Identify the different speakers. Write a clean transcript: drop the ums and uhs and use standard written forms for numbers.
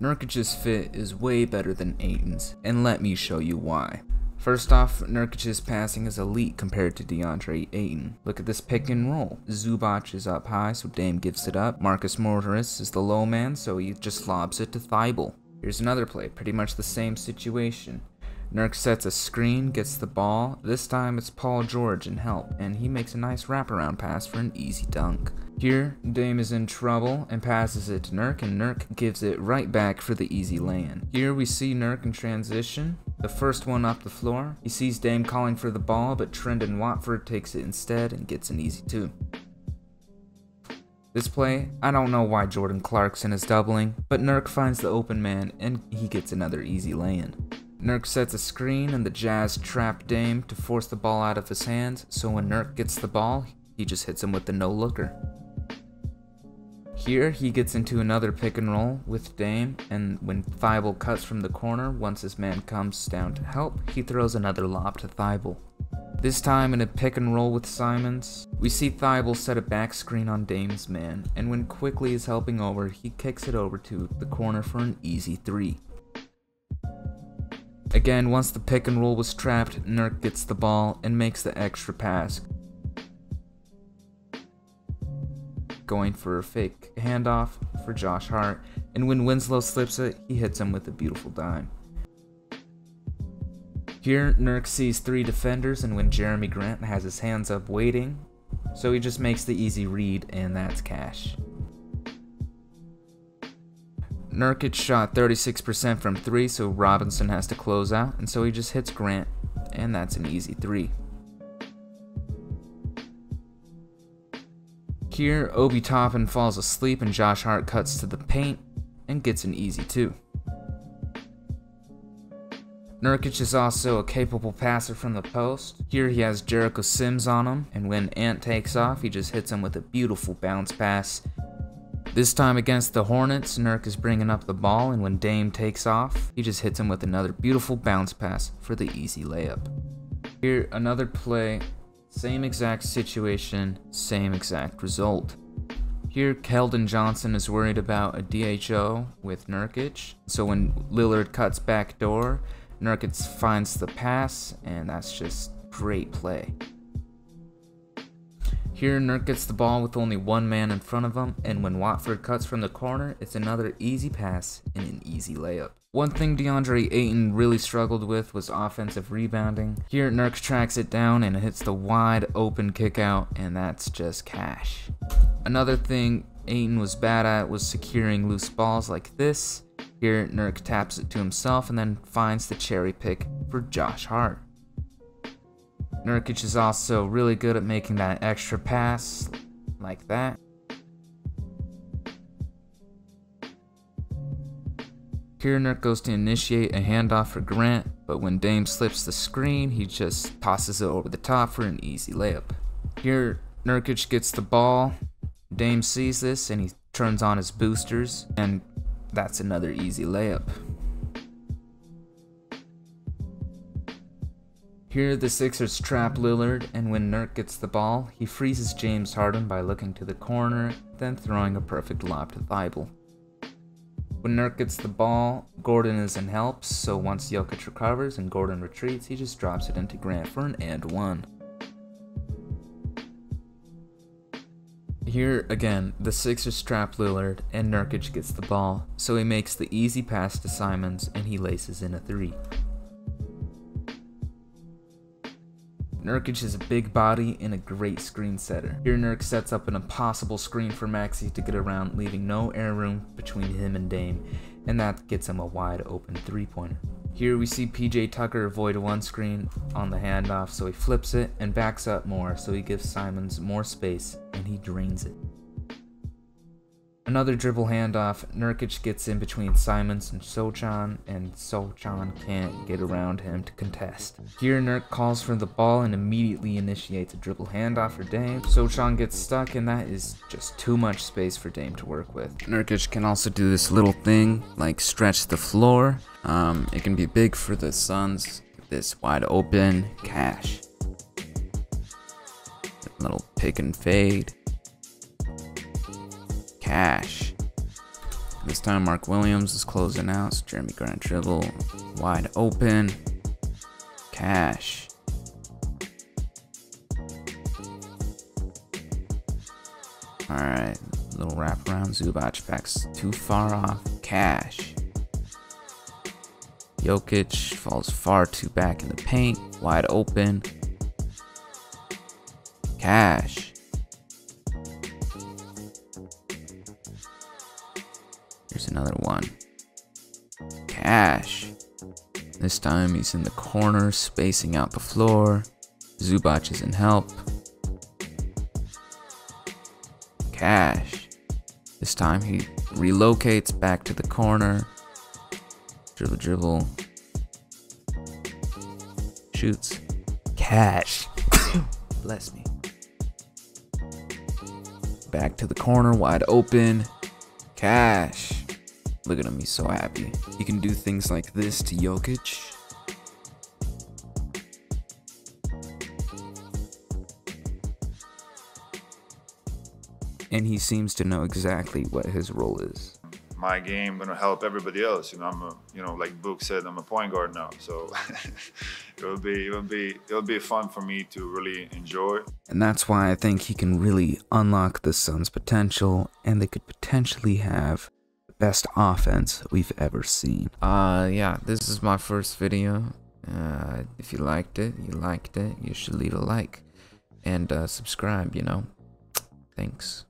Speaker 1: Nurkic's fit is way better than Ayton's, and let me show you why. First off, Nurkic's passing is elite compared to DeAndre Ayton. Look at this pick and roll. Zubac is up high, so Dame gives it up. Marcus Morris is the low man, so he just lobs it to Thibault. Here's another play, pretty much the same situation. Nurk sets a screen, gets the ball. This time it's Paul George in help, and he makes a nice wraparound pass for an easy dunk. Here, Dame is in trouble and passes it to Nurk, and Nurk gives it right back for the easy lay-in. Here we see Nurk in transition, the first one up the floor. He sees Dame calling for the ball, but Trendon Watford takes it instead and gets an easy 2. This play, I don't know why Jordan Clarkson is doubling, but Nurk finds the open man and he gets another easy lay-in. Nurk sets a screen and the Jazz trap Dame to force the ball out of his hands, so when Nurk gets the ball, he just hits him with the no-looker. Here, he gets into another pick and roll with Dame, and when Thibault cuts from the corner, once his man comes down to help, he throws another lob to Thibault. This time in a pick and roll with Simons, we see Thibault set a back screen on Dame's man, and when Quickly is helping over, he kicks it over to the corner for an easy 3. Again, once the pick and roll was trapped, Nurk gets the ball and makes the extra pass, going for a fake handoff for Josh Hart, and when Winslow slips it, he hits him with a beautiful dime. Here, Nurk sees 3 defenders, and when Jeremy Grant has his hands up waiting, so he just makes the easy read, and that's cash. Nurkic shot 36% from 3, so Robinson has to close out, and so he just hits Grant, and that's an easy 3. Here, Obi Toppin falls asleep and Josh Hart cuts to the paint and gets an easy 2. Nurkic is also a capable passer from the post. Here he has Jericho Sims on him, and when Ant takes off, he just hits him with a beautiful bounce pass. This time against the Hornets, Nurk is bringing up the ball, and when Dame takes off, he just hits him with another beautiful bounce pass for the easy layup. Here, another play, same exact situation, same exact result. Here, Keldon Johnson is worried about a DHO with Nurkic, so when Lillard cuts back door, Nurkic finds the pass, and that's just great play. Here, Nurk gets the ball with only one man in front of him, and when Watford cuts from the corner, it's another easy pass and an easy layup. One thing DeAndre Ayton really struggled with was offensive rebounding. Here, Nurk tracks it down and hits the wide open kick out, and that's just cash. Another thing Ayton was bad at was securing loose balls like this. Here, Nurk taps it to himself and then finds the cherry pick for Josh Hart. Nurkic is also really good at making that extra pass, like that. Here, Nurk goes to initiate a handoff for Grant, but when Dame slips the screen, he just tosses it over the top for an easy layup. Here, Nurkic gets the ball. Dame sees this and he turns on his boosters, and that's another easy layup. Here, the Sixers trap Lillard, and when Nurk gets the ball, he freezes James Harden by looking to the corner, then throwing a perfect lob to Thibault. When Nurk gets the ball, Gordon is in help, so once Jokic recovers and Gordon retreats, he just drops it into Grant for an and 1. Here, again, the Sixers trap Lillard, and Nurkic gets the ball, so he makes the easy pass to Simons, and he laces in a 3. Nurkic is a big body and a great screen setter. Here, Nurk sets up an impossible screen for Maxey to get around, leaving no air room between him and Dame, and that gets him a wide open 3-pointer. Here we see PJ Tucker avoid one screen on the handoff, so he flips it and backs up more, so he gives Simons more space and he drains it. Another dribble handoff, Nurkic gets in between Simons and Sochan can't get around him to contest. Here, Nurk calls for the ball and immediately initiates a dribble handoff for Dame. Sochan gets stuck, and that is just too much space for Dame to work with. Nurkic can also do this little thing, like stretch the floor. It can be big for the Suns. This wide open, cash. Little pick and fade. Cash. This time Mark Williams is closing out, so Jeremy Grant dribble, wide open, Cash. Alright, little wraparound, Zubac backs too far off, Cash. Jokic falls far too back in the paint, wide open, Cash. Here's another one, Cash. This time he's in the corner, spacing out the floor. Zubac isn't help. Cash. This time he relocates back to the corner. Dribble, dribble. Shoots. Cash. Bless me. Back to the corner, wide open. Cash. Look at him, he's so happy. He can do things like this to Jokic. And he seems to know exactly what his role is.
Speaker 2: My game gonna help everybody else. Like Book said, I'm a point guard now, so it'll be fun for me to really enjoy.
Speaker 1: And that's why I think he can really unlock the Suns' potential, and they could potentially have the best offense we've ever seen. Yeah, this is my first video. If you liked it, you should leave a like and subscribe. Thanks.